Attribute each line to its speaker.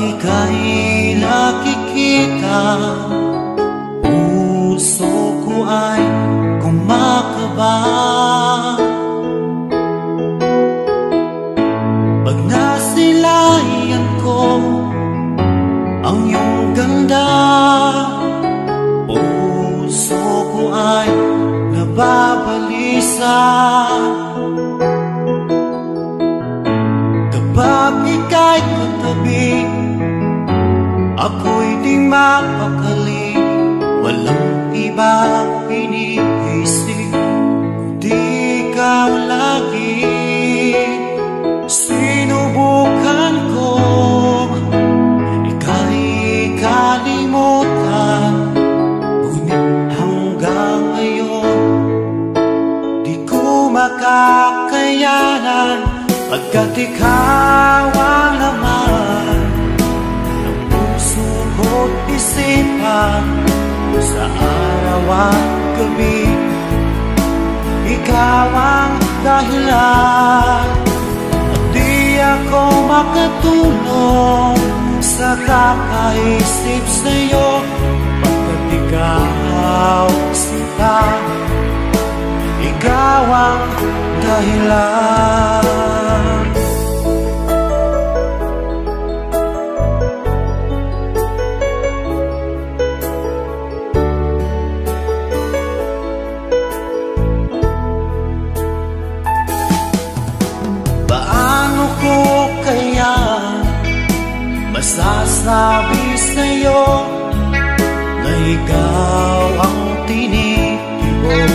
Speaker 1: ika'y nakikita, puso ko ay kumakaba. Pag nasilayan ko ang iyong ganda, puso ko ay nababalisa. Kapag ika'y katabi, ako'y di mapakali. Walang ibang iniisip, kundi ikaw lagi. Sinubukan ko ika'y kalimutan, ngunit hanggang ngayon di ko makakayanan. Pagkat ikaw ang laman ng puso ko't isipan, sa araw at gabi, ikaw ang dahilan. At di ako makatulong sa kakaisip sa'yo, pagkat ikaw sinta, ikaw ang dahilan. Paano ko kaya masasabi sa'yo na ikaw ang tinitibok